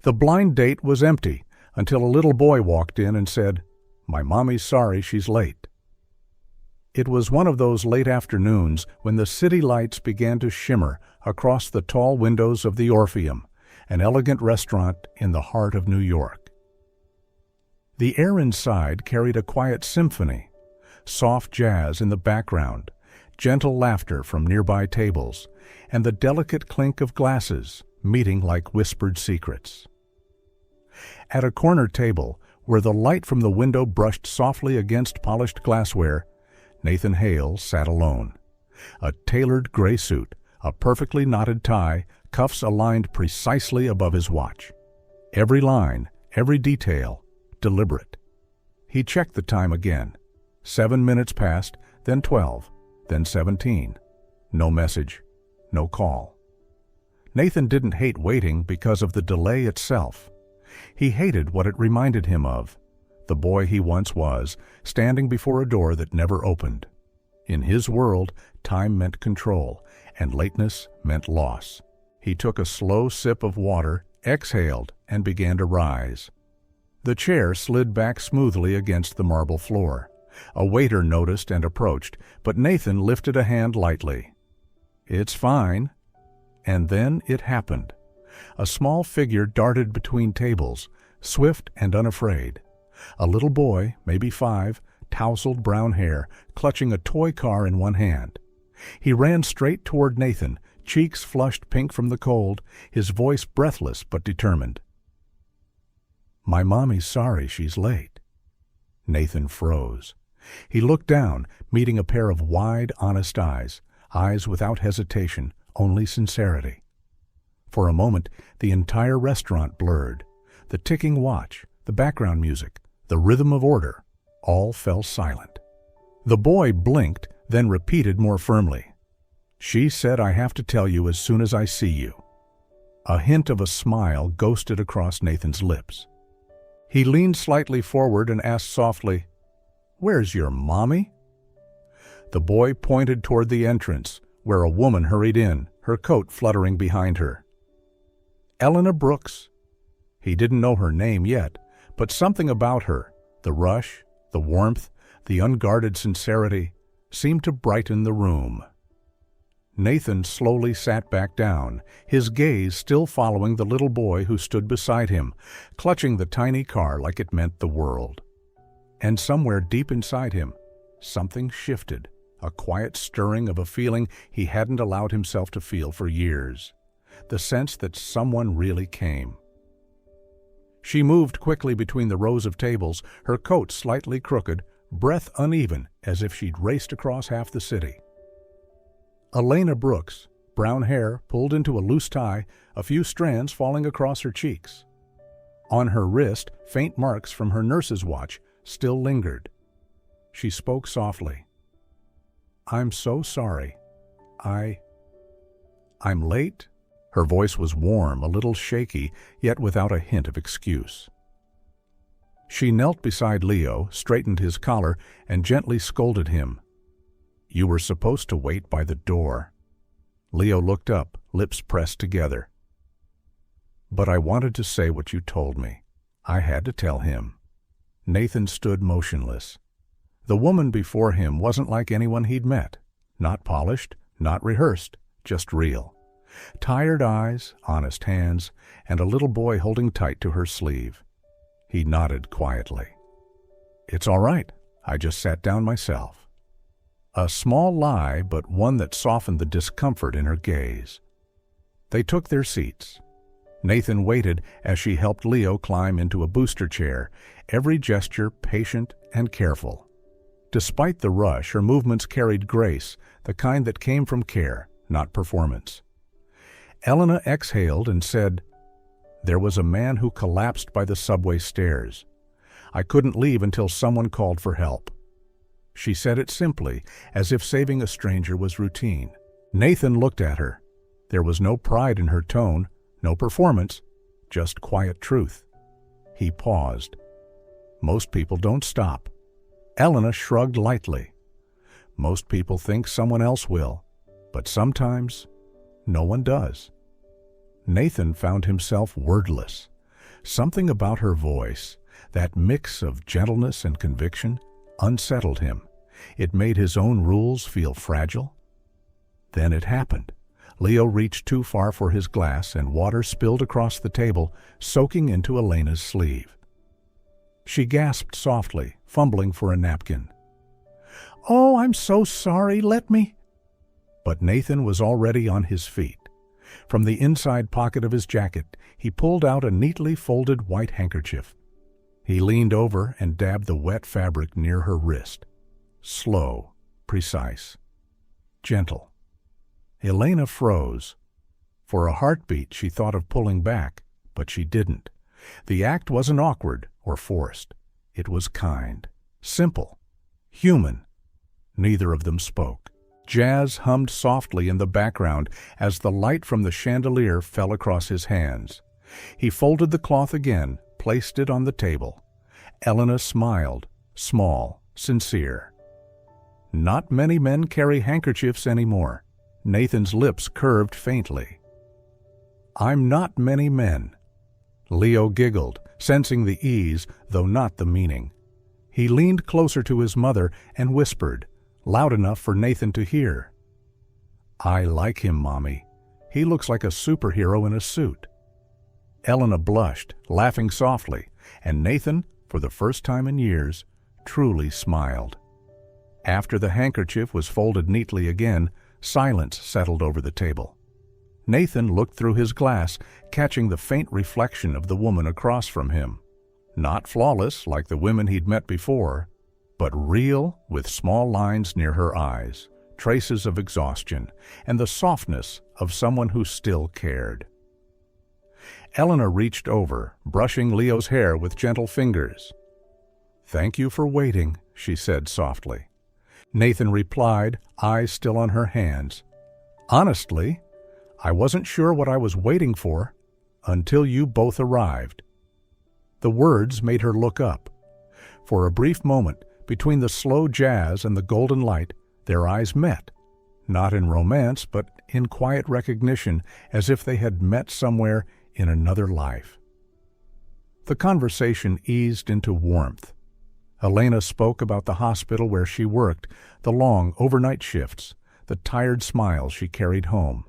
The blind date was empty until a little boy walked in and said, "My mommy's sorry she's late." It was one of those late afternoons when the city lights began to shimmer across the tall windows of the Orpheum, an elegant restaurant in the heart of New York. The air inside carried a quiet symphony, soft jazz in the background, gentle laughter from nearby tables, and the delicate clink of glasses meeting like whispered secrets. At a corner table, where the light from the window brushed softly against polished glassware, Nathan Hale sat alone. A tailored gray suit, a perfectly knotted tie, cuffs aligned precisely above his watch. Every line, every detail, deliberate. He checked the time again. 7 minutes passed, then 12, then 17. No message, no call. Nathan didn't hate waiting because of the delay itself. He hated what it reminded him of. The boy he once was, standing before a door that never opened. In his world, time meant control, and lateness meant loss. He took a slow sip of water, exhaled, and began to rise. The chair slid back smoothly against the marble floor. A waiter noticed and approached, but Nathan lifted a hand lightly. "It's fine." And then it happened. A small figure darted between tables, swift and unafraid. A little boy, maybe 5, tousled brown hair, clutching a toy car in one hand. He ran straight toward Nathan, cheeks flushed pink from the cold, his voice breathless but determined. "My mommy's sorry she's late." Nathan froze. He looked down, meeting a pair of wide, honest eyes, eyes without hesitation, only sincerity. For a moment, the entire restaurant blurred. The ticking watch, the background music, the rhythm of order, all fell silent. The boy blinked, then repeated more firmly, "She said I have to tell you as soon as I see you." A hint of a smile ghosted across Nathan's lips. He leaned slightly forward and asked softly, "Where's your mommy?" The boy pointed toward the entrance, where a woman hurried in, her coat fluttering behind her. Elena Brooks. He didn't know her name yet, but something about her, the rush, the warmth, the unguarded sincerity, seemed to brighten the room. Nathan slowly sat back down, his gaze still following the little boy who stood beside him, clutching the tiny car like it meant the world. And somewhere deep inside him, something shifted, a quiet stirring of a feeling he hadn't allowed himself to feel for years, the sense that someone really came. She moved quickly between the rows of tables, her coat slightly crooked, breath uneven as if she'd raced across half the city. Elena Brooks, brown hair pulled into a loose tie, a few strands falling across her cheeks. On her wrist, faint marks from her nurse's watch still lingered. She spoke softly. "I'm so sorry. I'm late?" Her voice was warm, a little shaky, yet without a hint of excuse. She knelt beside Leo, straightened his collar, and gently scolded him. "You were supposed to wait by the door." Leo looked up, lips pressed together. "But I wanted to say what you told me. I had to tell him." Nathan stood motionless. The woman before him wasn't like anyone he'd met. Not polished, not rehearsed, just real. Tired eyes, honest hands, and a little boy holding tight to her sleeve. He nodded quietly. "It's all right. I just sat down myself." A small lie, but one that softened the discomfort in her gaze. They took their seats. Nathan waited as she helped Leo climb into a booster chair, every gesture patient and careful. Despite the rush, her movements carried grace, the kind that came from care, not performance. Elena exhaled and said, "There was a man who collapsed by the subway stairs. I couldn't leave until someone called for help." She said it simply, as if saving a stranger was routine. Nathan looked at her. There was no pride in her tone, no performance, just quiet truth. He paused. "Most people don't stop." Elena shrugged lightly. "Most people think someone else will, but sometimes no one does." Nathan found himself wordless. Something about her voice, that mix of gentleness and conviction, unsettled him. It made his own rules feel fragile. Then it happened. Leo reached too far for his glass and water spilled across the table, soaking into Elena's sleeve. She gasped softly, fumbling for a napkin. "Oh, I'm so sorry, let me—" But Nathan was already on his feet. From the inside pocket of his jacket, he pulled out a neatly folded white handkerchief. He leaned over and dabbed the wet fabric near her wrist. Slow, precise, gentle. Elena froze. For a heartbeat, she thought of pulling back, but she didn't. The act wasn't awkward or forced. It was kind, simple, human. Neither of them spoke. Jazz hummed softly in the background as the light from the chandelier fell across his hands. He folded the cloth again, placed it on the table. Elena smiled, small, sincere. Not many men carry handkerchiefs anymore. Nathan's lips curved faintly. "I'm not many men." Leo giggled, sensing the ease, though not the meaning. He leaned closer to his mother and whispered, loud enough for Nathan to hear. "I like him, Mommy. He looks like a superhero in a suit." Elena blushed, laughing softly, and Nathan, for the first time in years, truly smiled. After the handkerchief was folded neatly again, silence settled over the table. Nathan looked through his glass, catching the faint reflection of the woman across from him. Not flawless like the women he'd met before, but real, with small lines near her eyes, traces of exhaustion, and the softness of someone who still cared. Elena reached over, brushing Leo's hair with gentle fingers. "Thank you for waiting," she said softly. Nathan replied, eyes still on her hands. "Honestly, I wasn't sure what I was waiting for until you both arrived." The words made her look up. For a brief moment, between the slow jazz and the golden light, their eyes met, not in romance, but in quiet recognition, as if they had met somewhere in another life. The conversation eased into warmth. Elena spoke about the hospital where she worked, the long overnight shifts, the tired smiles she carried home.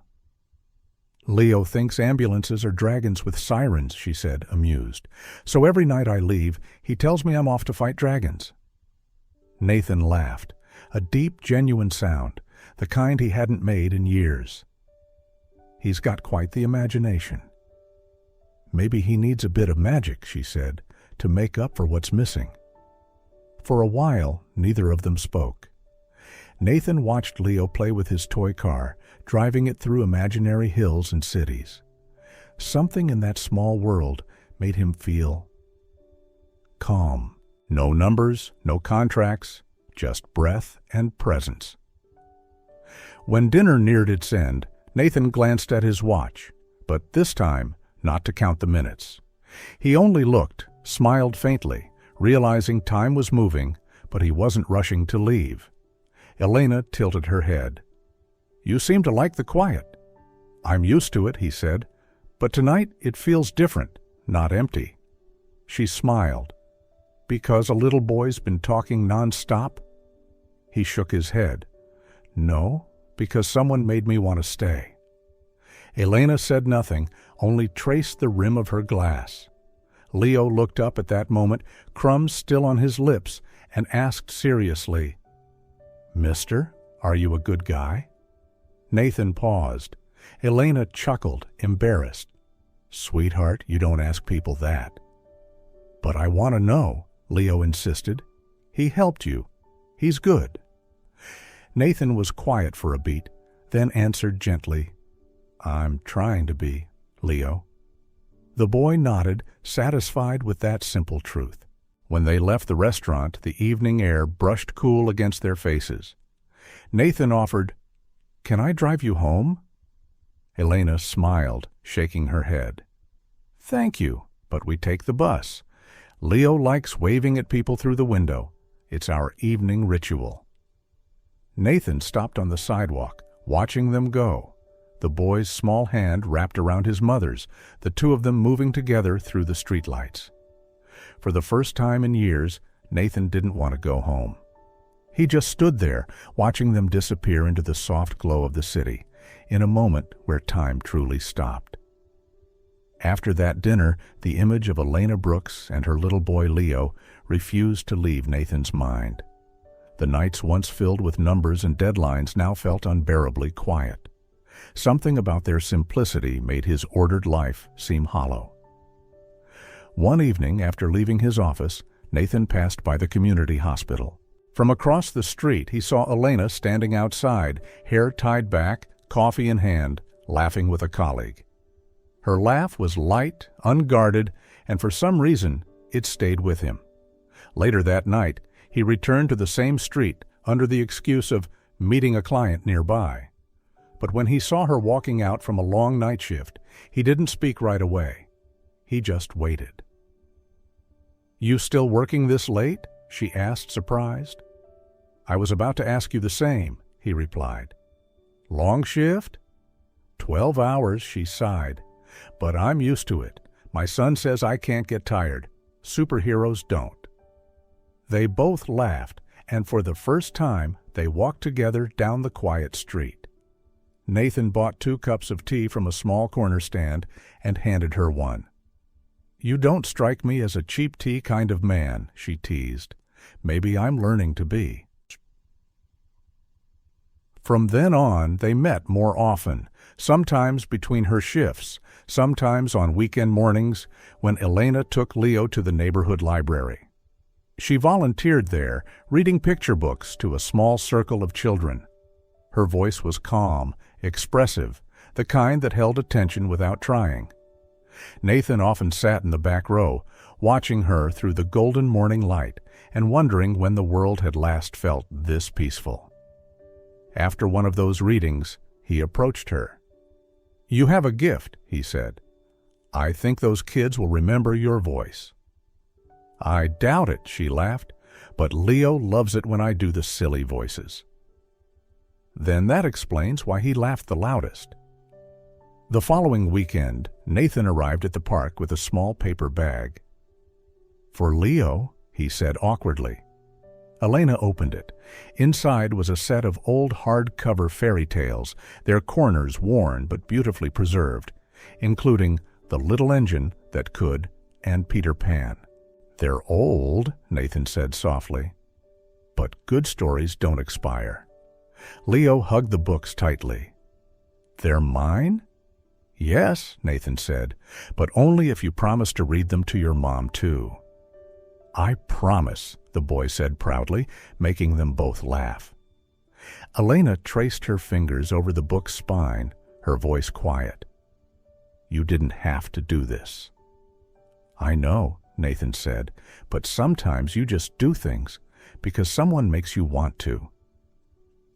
"Leo thinks ambulances are dragons with sirens," she said, amused. "So every night I leave, he tells me I'm off to fight dragons." Nathan laughed, a deep, genuine sound, the kind he hadn't made in years. "He's got quite the imagination." "Maybe he needs a bit of magic," she said, "to make up for what's missing." For a while, neither of them spoke. Nathan watched Leo play with his toy car, driving it through imaginary hills and cities. Something in that small world made him feel calm. No numbers, no contracts, just breath and presence. When dinner neared its end, Nathan glanced at his watch, but this time not to count the minutes. He only looked, smiled faintly, realizing time was moving, but he wasn't rushing to leave. Elena tilted her head. "You seem to like the quiet." "I'm used to it," he said, "but tonight it feels different, not empty." She smiled. "Because a little boy's been talking non-stop?" He shook his head. "No, because someone made me want to stay." Elena said nothing, only traced the rim of her glass. Leo looked up at that moment, crumbs still on his lips, and asked seriously, "Mister, are you a good guy?" Nathan paused. Elena chuckled, embarrassed. "Sweetheart, you don't ask people that." "But I want to know," Leo insisted. "He helped you. He's good." Nathan was quiet for a beat, then answered gently, "I'm trying to be, Leo." The boy nodded, satisfied with that simple truth. When they left the restaurant, the evening air brushed cool against their faces. Nathan offered, "Can I drive you home?" Elena smiled, shaking her head. "Thank you, but we take the bus. Leo likes waving at people through the window. It's our evening ritual." Nathan stopped on the sidewalk, watching them go. the boy's small hand wrapped around his mother's, the two of them moving together through the streetlights. For the first time in years, Nathan didn't want to go home. He just stood there, watching them disappear into the soft glow of the city, in a moment where time truly stopped. After that dinner, the image of Elena Brooks and her little boy Leo refused to leave Nathan's mind. The nights once filled with numbers and deadlines now felt unbearably quiet. Something about their simplicity made his ordered life seem hollow. One evening, after leaving his office, Nathan passed by the community hospital. From across the street, he saw Elena standing outside, hair tied back, coffee in hand, laughing with a colleague. Her laugh was light, unguarded, and for some reason, it stayed with him. Later that night, he returned to the same street under the excuse of meeting a client nearby. But when he saw her walking out from a long night shift, he didn't speak right away. He just waited. "You still working this late?" she asked, surprised. "I was about to ask you the same," he replied. "Long shift?" 12 hours, she sighed. "But I'm used to it. My son says I can't get tired. Superheroes don't." They both laughed, and for the first time, they walked together down the quiet street. Nathan bought 2 cups of tea from a small corner stand and handed her one. "You don't strike me as a cheap tea kind of man," she teased. "Maybe I'm learning to be." From then on, they met more often, sometimes between her shifts, sometimes on weekend mornings when Elena took Leo to the neighborhood library. She volunteered there, reading picture books to a small circle of children. Her voice was calm, expressive, the kind that held attention without trying. Nathan often sat in the back row, watching her through the golden morning light and wondering when the world had last felt this peaceful. After one of those readings, he approached her. "You have a gift," he said. "I think those kids will remember your voice." "I doubt it," she laughed, "but Leo loves it when I do the silly voices." Then that explains why he laughed the loudest. The following weekend, Nathan arrived at the park with a small paper bag. "For Leo," he said awkwardly. Elena opened it. Inside was a set of old hardcover fairy tales, their corners worn but beautifully preserved, including The Little Engine That Could and Peter Pan. "They're old," Nathan said softly. "But good stories don't expire." Leo hugged the books tightly. "They're mine?" "Yes," Nathan said, "but only if you promise to read them to your mom, too." "I promise," the boy said proudly, making them both laugh. Elena traced her fingers over the book's spine, her voice quiet. "You didn't have to do this." "I know," Nathan said, "but sometimes you just do things because someone makes you want to."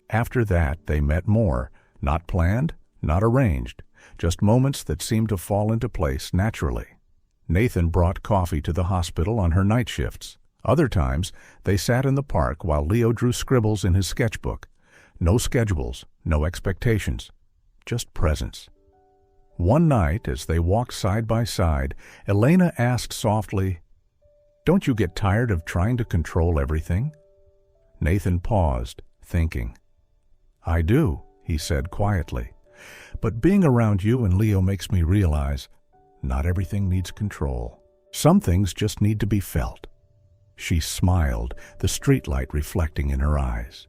After that, they met more, not planned, not arranged, just moments that seemed to fall into place naturally. Nathan brought coffee to the hospital on her night shifts. Other times, they sat in the park while Leo drew scribbles in his sketchbook. No schedules, no expectations, just presence. One night, as they walked side by side, Elena asked softly, "Don't you get tired of trying to control everything?" Nathan paused, thinking. "I do," he said quietly. "But being around you and Leo makes me realize not everything needs control. Some things just need to be felt." She smiled, the streetlight reflecting in her eyes.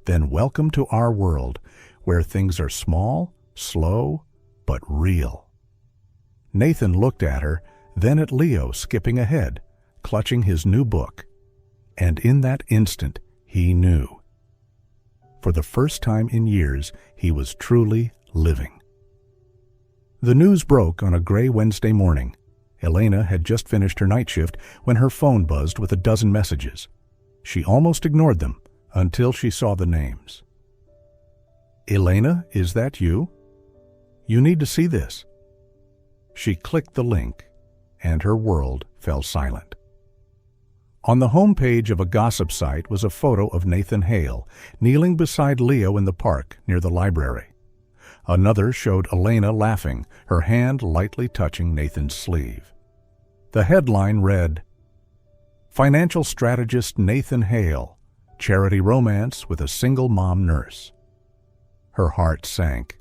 "Then welcome to our world, where things are small, slow, but real." Nathan looked at her, then at Leo skipping ahead, clutching his new book. And in that instant, he knew. For the first time in years, he was truly living. The news broke on a gray Wednesday morning. Elena had just finished her night shift when her phone buzzed with a dozen messages. She almost ignored them until she saw the names. "Elena, is that you? You need to see this." She clicked the link, and her world fell silent. On the homepage of a gossip site was a photo of Nathan Hale kneeling beside Leo in the park near the library. Another showed Elena laughing, her hand lightly touching Nathan's sleeve. The headline read, "Financial Strategist Nathan Hale, Charity Romance with a Single Mom Nurse." Her heart sank.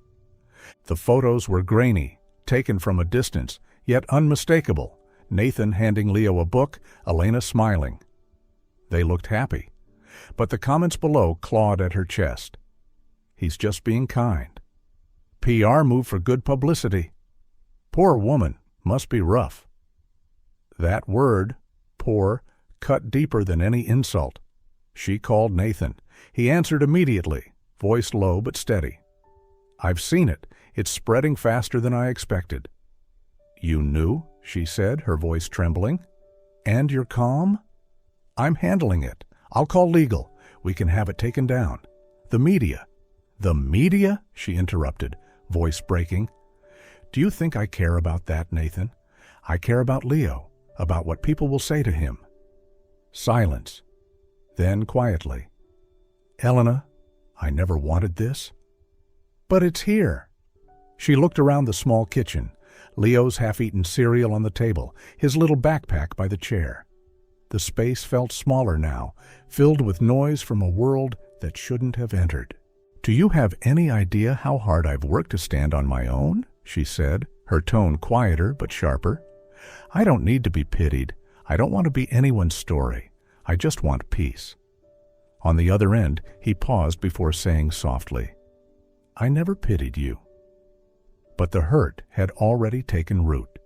The photos were grainy, taken from a distance, yet unmistakable. Nathan handing Leo a book, Elena smiling. They looked happy, but the comments below clawed at her chest. He's just being kind. PR move for good publicity. Poor woman, must be rough. That word, poor, cut deeper than any insult. She called Nathan. He answered immediately, voice low but steady. "I've seen it. It's spreading faster than I expected." "You knew?" she said, her voice trembling. "And you're calm?" "I'm handling it. I'll call legal. We can have it taken down." "The media." "The media?" she interrupted, voice breaking. "Do you think I care about that, Nathan? I care about Leo, about what people will say to him." Silence. Then quietly, "Elena, I never wanted this." "But it's here." She looked around the small kitchen, Leo's half-eaten cereal on the table, his little backpack by the chair. The space felt smaller now, filled with noise from a world that shouldn't have entered. "Do you have any idea how hard I've worked to stand on my own?" she said, her tone quieter but sharper. "I don't need to be pitied. I don't want to be anyone's story. I just want peace." On the other end, he paused before saying softly, "I never pitied you." But the hurt had already taken root.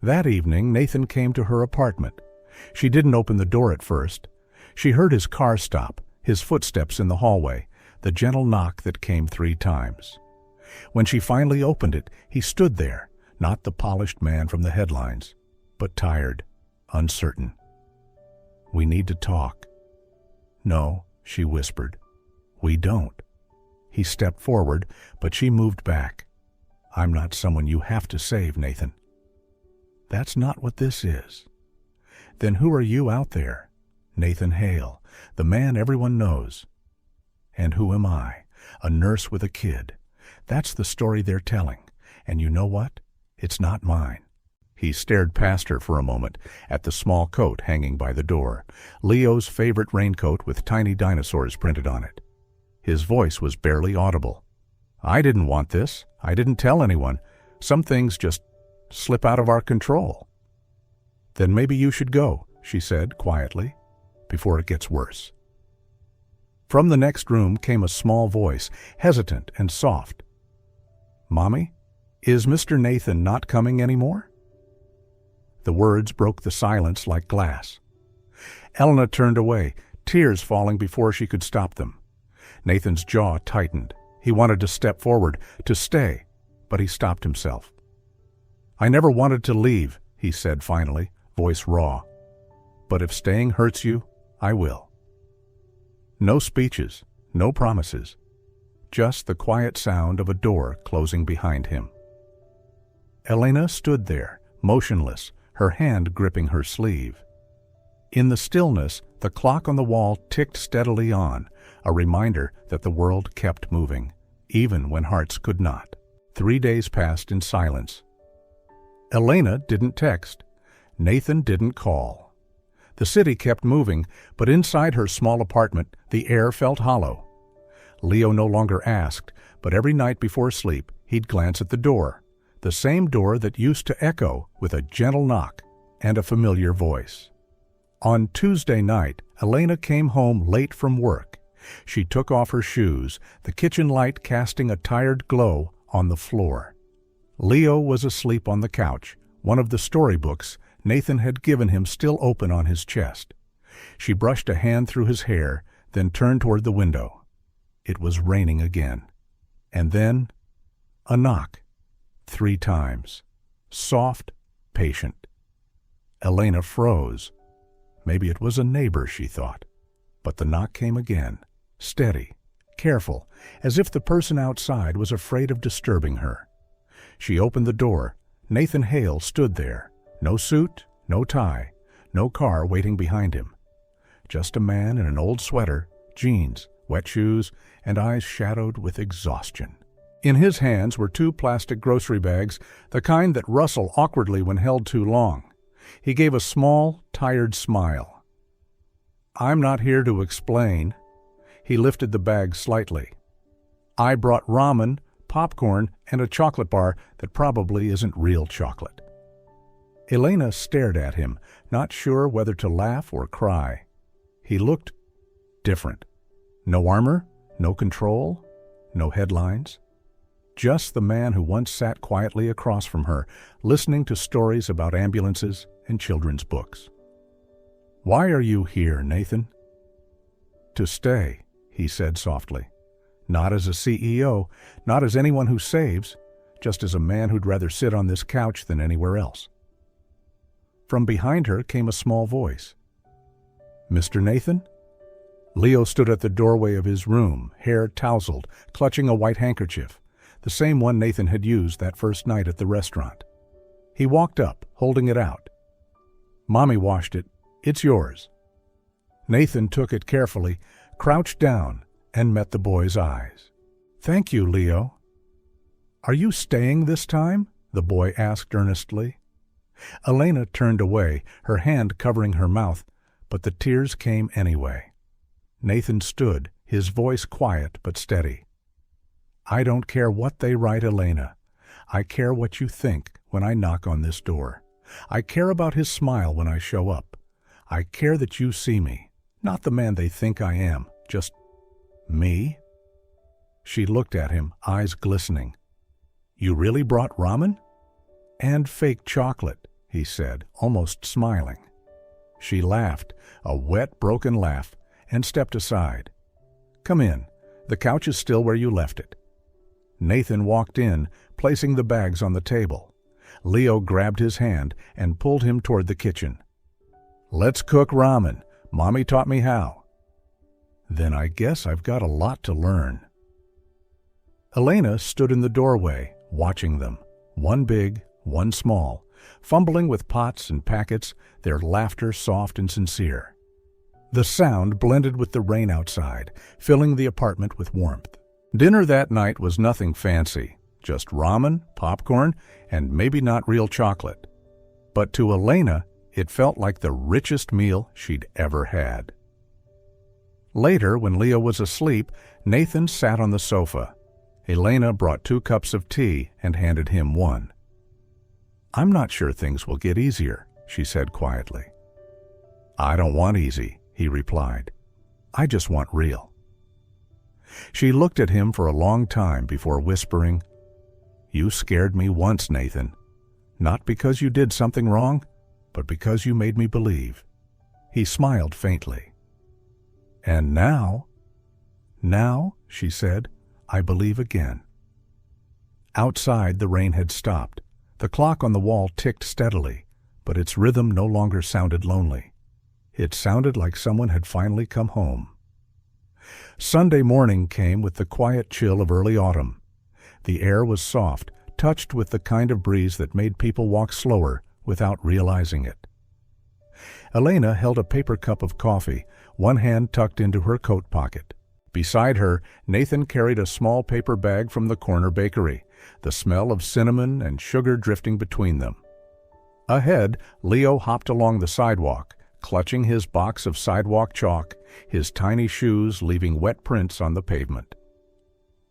That evening, Nathan came to her apartment. She didn't open the door at first. She heard his car stop, his footsteps in the hallway, the gentle knock that came 3 times. When she finally opened it, he stood there, not the polished man from the headlines, but tired, uncertain. "We need to talk." "No," she whispered. "We don't." He stepped forward, but she moved back. "I'm not someone you have to save, Nathan." "That's not what this is." "Then who are you out there?" "Nathan Hale, the man everyone knows." "And who am I? A nurse with a kid. That's the story they're telling. And you know what? It's not mine." He stared past her for a moment, at the small coat hanging by the door, Leo's favorite raincoat with tiny dinosaurs printed on it. His voice was barely audible. "I didn't want this. I didn't tell anyone. Some things just slip out of our control." "Then maybe you should go," she said quietly, "before it gets worse." From the next room came a small voice, hesitant and soft. "Mommy, is Mr. Nathan not coming anymore?" The words broke the silence like glass. Elena turned away, tears falling before she could stop them. Nathan's jaw tightened. He wanted to step forward, to stay, but he stopped himself. "I never wanted to leave," he said finally, voice raw. "But if staying hurts you, I will." No speeches, no promises, just the quiet sound of a door closing behind him. Elena stood there, motionless, her hand gripping her sleeve. In the stillness, the clock on the wall ticked steadily on, a reminder that the world kept moving, even when hearts could not. 3 days passed in silence. Elena didn't text. Nathan didn't call. The city kept moving, but inside her small apartment, the air felt hollow. Leo no longer asked, but every night before sleep, he'd glance at the door, the same door that used to echo with a gentle knock and a familiar voice. On Tuesday night, Elena came home late from work. She took off her shoes, the kitchen light casting a tired glow on the floor. Leo was asleep on the couch, one of the storybooks Nathan had given him still open on his chest. She brushed a hand through his hair, then turned toward the window. It was raining again. And then, a knock. 3 times. Soft, patient. Elena froze. Maybe it was a neighbor, she thought. But the knock came again, steady, careful, as if the person outside was afraid of disturbing her. She opened the door. Nathan Hale stood there. No suit, no tie, no car waiting behind him. Just a man in an old sweater, jeans, wet shoes, and eyes shadowed with exhaustion. In his hands were 2 plastic grocery bags, the kind that rustle awkwardly when held too long. He gave a small, tired smile. "I'm not here to explain." He lifted the bag slightly. "I brought ramen, popcorn, and a chocolate bar that probably isn't real chocolate." Elena stared at him, not sure whether to laugh or cry. He looked different. No armor, no control, no headlines. Just the man who once sat quietly across from her, listening to stories about ambulances and children's books. "Why are you here, Nathan?" "To stay," he said softly. "Not as a CEO, not as anyone who saves, just as a man who'd rather sit on this couch than anywhere else." From behind her came a small voice. "Mr. Nathan?" Leo stood at the doorway of his room, hair tousled, clutching a white handkerchief, the same one Nathan had used that first night at the restaurant. He walked up, holding it out. "Mommy washed it. It's yours." Nathan took it carefully, crouched down, and met the boy's eyes. "Thank you, Leo." "Are you staying this time?" the boy asked earnestly. Elena turned away, her hand covering her mouth, but the tears came anyway. Nathan stood, his voice quiet but steady. "I don't care what they write, Elena. I care what you think when I knock on this door. I care about his smile when I show up. I care that you see me, not the man they think I am, just me." She looked at him, eyes glistening. "You really brought ramen?" "And fake chocolate," he said, almost smiling. She laughed, a wet, broken laugh, and stepped aside. "Come in. The couch is still where you left it." Nathan walked in, placing the bags on the table. Leo grabbed his hand and pulled him toward the kitchen. "Let's cook ramen. Mommy taught me how." "Then I guess I've got a lot to learn." Elena stood in the doorway, watching them, one big, one small, fumbling with pots and packets, their laughter soft and sincere. The sound blended with the rain outside, filling the apartment with warmth. Dinner that night was nothing fancy, just ramen, popcorn, and maybe not real chocolate. But to Elena, it felt like the richest meal she'd ever had. Later, when Leo was asleep, Nathan sat on the sofa. Elena brought 2 cups of tea and handed him one. "I'm not sure things will get easier," she said quietly. "I don't want easy," he replied. "I just want real." She looked at him for a long time before whispering, "You scared me once, Nathan. Not because you did something wrong, but because you made me believe." He smiled faintly. "And now?" "Now," she said, "I believe again." Outside, the rain had stopped. The clock on the wall ticked steadily, but its rhythm no longer sounded lonely. It sounded like someone had finally come home. Sunday morning came with the quiet chill of early autumn. The air was soft, touched with the kind of breeze that made people walk slower without realizing it. Elena held a paper cup of coffee, one hand tucked into her coat pocket. Beside her, Nathan carried a small paper bag from the corner bakery, the smell of cinnamon and sugar drifting between them. Ahead, Leo hopped along the sidewalk, clutching his box of sidewalk chalk, his tiny shoes leaving wet prints on the pavement.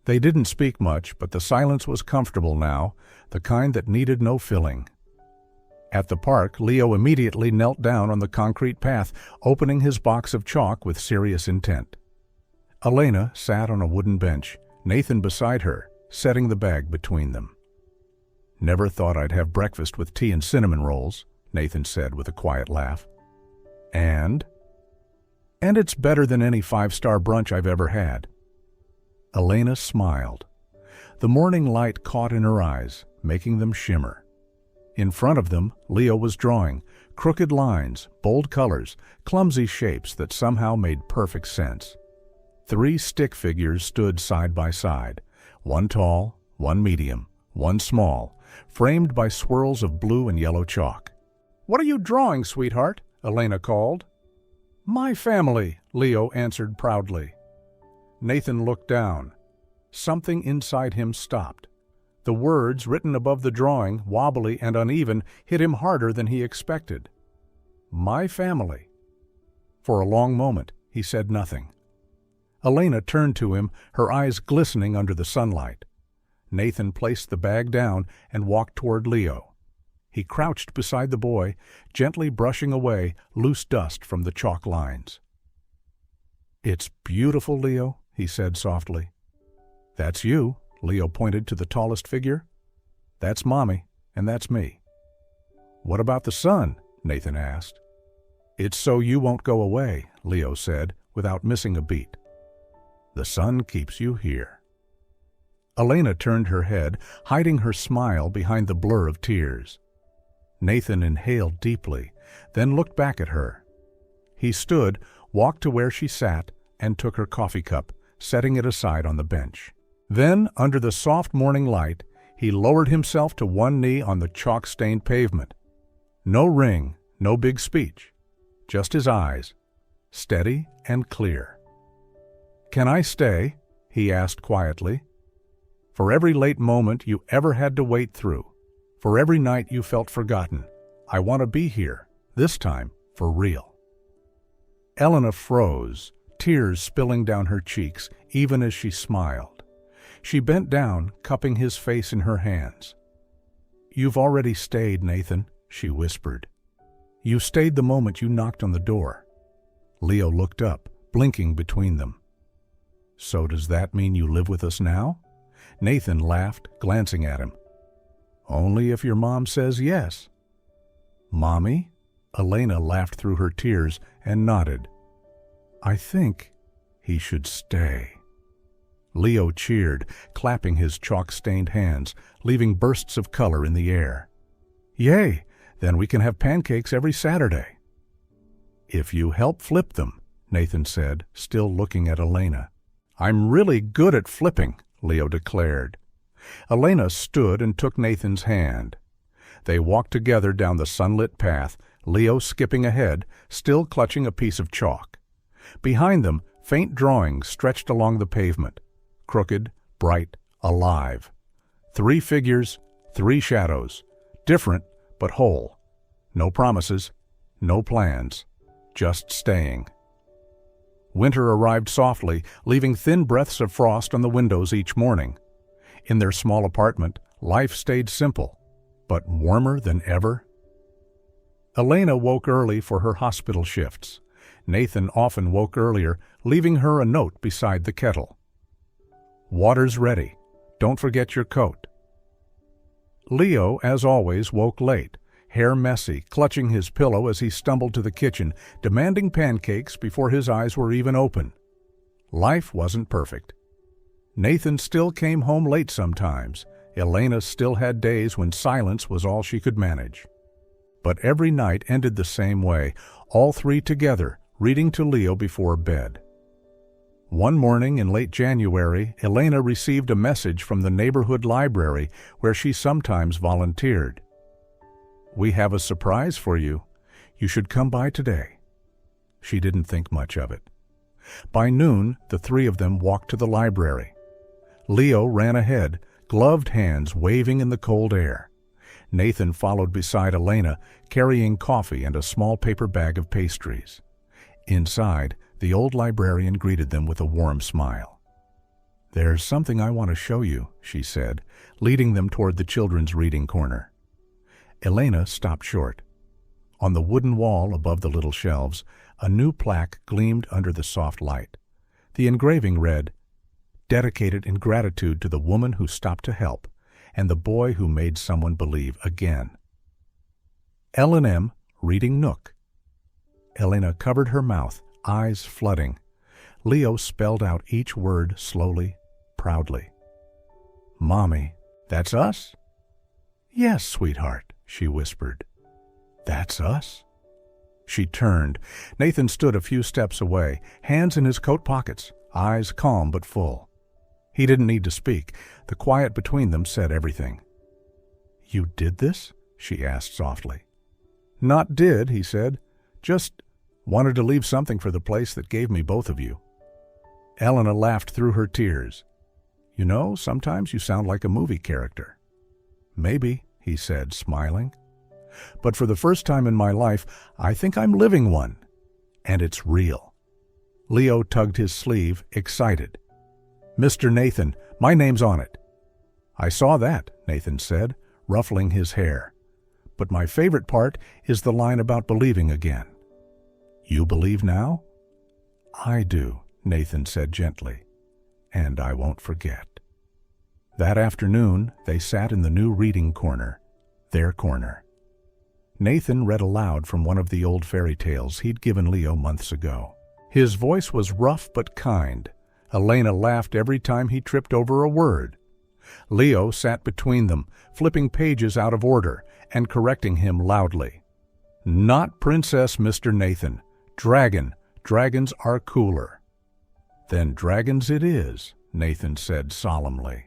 They didn't speak much, but the silence was comfortable now, the kind that needed no filling. At the park, Leo immediately knelt down on the concrete path, opening his box of chalk with serious intent. Elena sat on a wooden bench, Nathan beside her, setting the bag between them. "Never thought I'd have breakfast with tea and cinnamon rolls," Nathan said with a quiet laugh. And it's better than any 5-star brunch I've ever had." Elena smiled. The morning light caught in her eyes, making them shimmer. In front of them, Leo was drawing, crooked lines, bold colors, clumsy shapes that somehow made perfect sense. 3 stick figures stood side by side, one tall, one medium, one small, framed by swirls of blue and yellow chalk. "What are you drawing, sweetheart?" Elena called. "My family," Leo answered proudly. Nathan looked down. something inside him stopped. The words written above the drawing, wobbly and uneven, hit him harder than he expected. My family. For a long moment, he said nothing. Elena turned to him, her eyes glistening under the sunlight. Nathan placed the bag down and walked toward Leo. He crouched beside the boy, gently brushing away loose dust from the chalk lines. "It's beautiful, Leo," he said softly. "That's you," Leo pointed to the tallest figure. "That's Mommy, and that's me." "What about the sun?" Nathan asked. "It's so you won't go away," Leo said, without missing a beat. "The sun keeps you here." Elena turned her head, hiding her smile behind the blur of tears. Nathan inhaled deeply, then looked back at her. He stood, walked to where she sat, and took her coffee cup, setting it aside on the bench. Then, under the soft morning light, he lowered himself to one knee on the chalk-stained pavement. No ring, no big speech, just his eyes, steady and clear. "Can I stay?" he asked quietly. "For every late moment you ever had to wait through, for every night you felt forgotten, I want to be here, this time, for real." Elena froze, tears spilling down her cheeks, even as she smiled. She bent down, cupping his face in her hands. "You've already stayed, Nathan," she whispered. "You stayed the moment you knocked on the door." Leo looked up, blinking between them. "So does that mean you live with us now?" Nathan laughed, glancing at him. "Only if your mom says yes." "Mommy?" Elena laughed through her tears and nodded. "I think he should stay." Leo cheered, clapping his chalk-stained hands, leaving bursts of color in the air. "Yay! Then we can have pancakes every Saturday." "If you help flip them," Nathan said, still looking at Elena. "I'm really good at flipping," Leo declared. Elena stood and took Nathan's hand. They walked together down the sunlit path, Leo skipping ahead, still clutching a piece of chalk. Behind them, faint drawings stretched along the pavement, crooked, bright, alive. 3 figures, 3 shadows, different but whole. No promises, no plans, just staying. Winter arrived softly, leaving thin breaths of frost on the windows each morning. In their small apartment, life stayed simple, but warmer than ever. Elena woke early for her hospital shifts. Nathan often woke earlier, leaving her a note beside the kettle. "Water's ready. Don't forget your coat." Leo, as always, woke late, hair messy, clutching his pillow as he stumbled to the kitchen, demanding pancakes before his eyes were even open. Life wasn't perfect. Nathan still came home late sometimes. Elena still had days when silence was all she could manage. But every night ended the same way, all 3 together, reading to Leo before bed. One morning in late January, Elena received a message from the neighborhood library where she sometimes volunteered. "We have a surprise for you. You should come by today." She didn't think much of it. By noon, the 3 of them walked to the library. Leo ran ahead, gloved hands waving in the cold air. Nathan followed beside Elena, carrying coffee and a small paper bag of pastries. Inside, the old librarian greeted them with a warm smile. "There's something I want to show you," she said, leading them toward the children's reading corner. Elena stopped short. On the wooden wall above the little shelves, a new plaque gleamed under the soft light. The engraving read, "Dedicated in gratitude to the woman who stopped to help, and the boy who made someone believe again. L&M Reading Nook." Elena covered her mouth, eyes flooding. Leo spelled out each word slowly, proudly. "Mommy, that's us?" "Yes, sweetheart," she whispered. "That's us?" She turned. Nathan stood a few steps away, hands in his coat pockets, eyes calm but full. He didn't need to speak. The quiet between them said everything. "You did this?" she asked softly. "Not did," he said. "Just wanted to leave something for the place that gave me both of you." Elena laughed through her tears. You know, sometimes you sound like a movie character." "Maybe," he said, smiling. "But for the first time in my life, I think I'm living one. And it's real." Leo tugged his sleeve, excited. "Mr. Nathan, my name's on it." "I saw that," Nathan said, ruffling his hair. "But my favorite part is the line about believing again." "You believe now?" "I do," Nathan said gently. "And I won't forget." That afternoon, they sat in the new reading corner, their corner. Nathan read aloud from one of the old fairy tales he'd given Leo months ago. His voice was rough but kind. Elena laughed every time he tripped over a word. Leo sat between them, flipping pages out of order and correcting him loudly. "Not princess, Mr. Nathan. Dragon. Dragons are cooler." "Then dragons it is," Nathan said solemnly.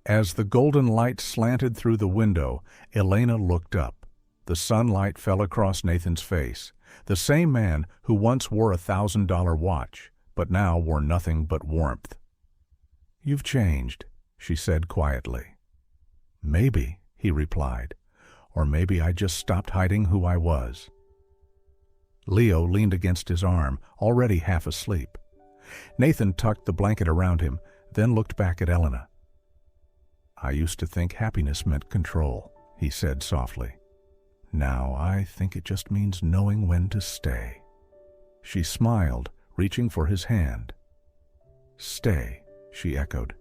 As the golden light slanted through the window, Elena looked up. The sunlight fell across Nathan's face, the same man who once wore a $1,000 watch, but now wore nothing but warmth. "You've changed," she said quietly. "Maybe," he replied, "or maybe I just stopped hiding who I was." Leo leaned against his arm, already half asleep. Nathan tucked the blanket around him, then looked back at Elena. "I used to think happiness meant control," he said softly. "Now I think it just means knowing when to stay." She smiled, reaching for his hand. "Stay," she echoed.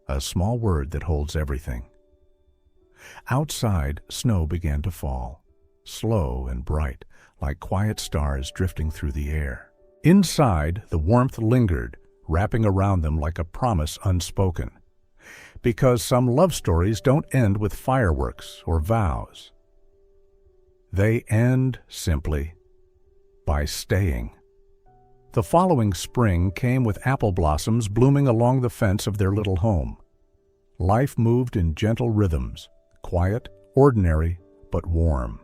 "A small word that holds everything." Outside, snow began to fall, slow and bright, like quiet stars drifting through the air. Inside, the warmth lingered, wrapping around them like a promise unspoken. Because some love stories don't end with fireworks or vows. They end, simply, by staying. The following spring came with apple blossoms blooming along the fence of their little home. Life moved in gentle rhythms, quiet, ordinary, but warm.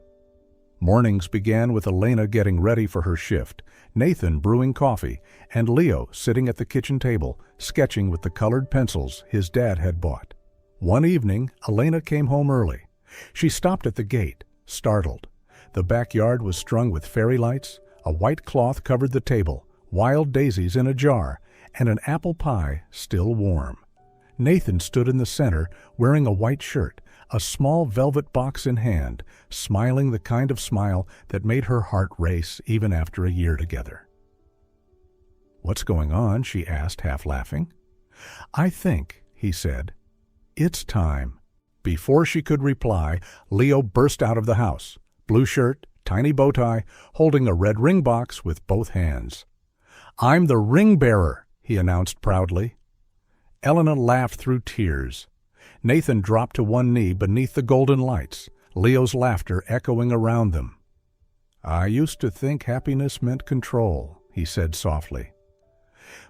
Mornings began with Elena getting ready for her shift, Nathan brewing coffee, and Leo sitting at the kitchen table, sketching with the colored pencils his dad had bought. One evening, Elena came home early. She stopped at the gate, startled. The backyard was strung with fairy lights, a white cloth covered the table, wild daisies in a jar, and an apple pie still warm. Nathan stood in the center, wearing a white shirt, a small velvet box in hand, smiling the kind of smile that made her heart race even after a year together. "What's going on?" she asked, half laughing. "I think," he said, "it's time." Before she could reply, Leo burst out of the house, blue shirt, tiny bow tie, holding a red ring box with both hands. "I'm the ring bearer," he announced proudly. Elena laughed through tears. Nathan dropped to one knee beneath the golden lights, Leo's laughter echoing around them. "I used to think happiness meant control," he said softly.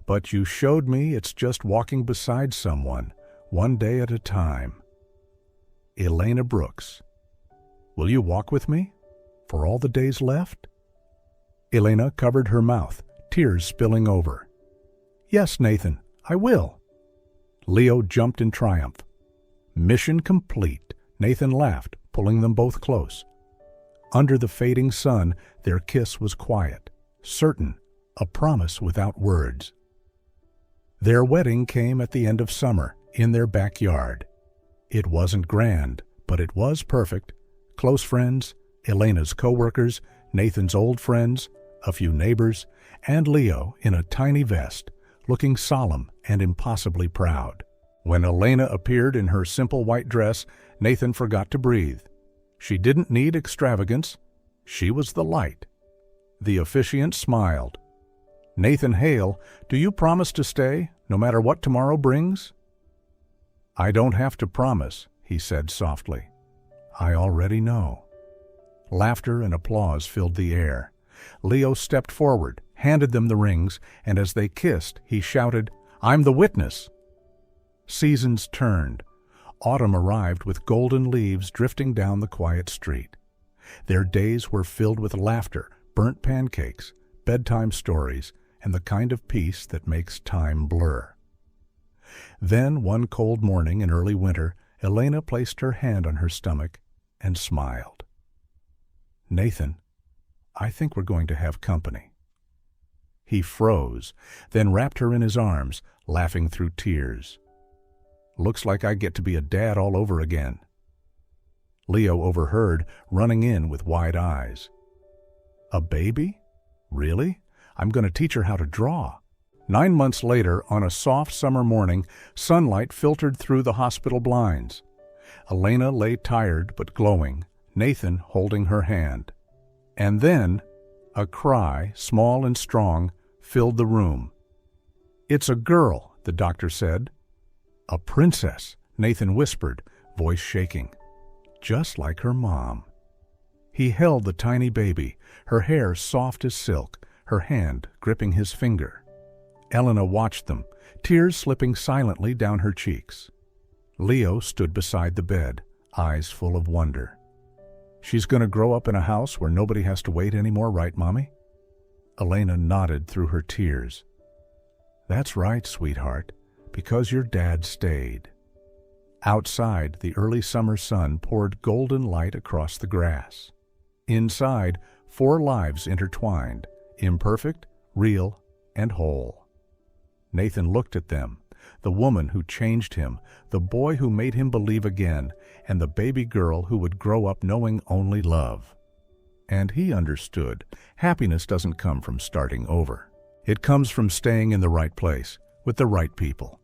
"But you showed me it's just walking beside someone, one day at a time." Elena Brooks. "Will you walk with me? For all the days left?" Elena covered her mouth, tears spilling over. "Yes, Nathan, I will." Leo jumped in triumph. "Mission complete," Nathan laughed, pulling them both close. Under the fading sun, their kiss was quiet, certain, a promise without words. Their wedding came at the end of summer, in their backyard. It wasn't grand, but it was perfect. Close friends, Elena's co-workers, Nathan's old friends, a few neighbors, and Leo in a tiny vest, looking solemn and impossibly proud. When Elena appeared in her simple white dress, Nathan forgot to breathe. She didn't need extravagance. She was the light. The officiant smiled. "Nathan Hale, do you promise to stay, no matter what tomorrow brings?" "I don't have to promise," he said softly. "I already know." Laughter and applause filled the air. Leo stepped forward, handed them the rings, and as they kissed, he shouted, "I'm the witness!" Seasons turned. Autumn arrived with golden leaves drifting down the quiet street. Their days were filled with laughter, burnt pancakes, bedtime stories, and the kind of peace that makes time blur. Then, one cold morning in early winter, Elena placed her hand on her stomach and smiled. "Nathan, I think we're going to have company." He froze, then wrapped her in his arms, laughing through tears. "Looks like I get to be a dad all over again." Leo overheard, running in with wide eyes. "A baby? Really? I'm going to teach her how to draw." 9 months later, on a soft summer morning, sunlight filtered through the hospital blinds. Elena lay tired but glowing, Nathan holding her hand. And then, a cry, small and strong, filled the room. "It's a girl," the doctor said. "A princess," Nathan whispered, voice shaking. "Just like her mom." He held the tiny baby, her hair soft as silk, her hand gripping his finger. Elena watched them, tears slipping silently down her cheeks. Leo stood beside the bed, eyes full of wonder. "She's going to grow up in a house where nobody has to wait anymore, right, Mommy?" Elena nodded through her tears. "That's right, sweetheart, because your dad stayed." Outside, the early summer sun poured golden light across the grass. Inside, 4 lives intertwined, imperfect, real, and whole. Nathan looked at them, the woman who changed him, the boy who made him believe again, and the baby girl who would grow up knowing only love. And he understood, happiness doesn't come from starting over. It comes from staying in the right place, with the right people.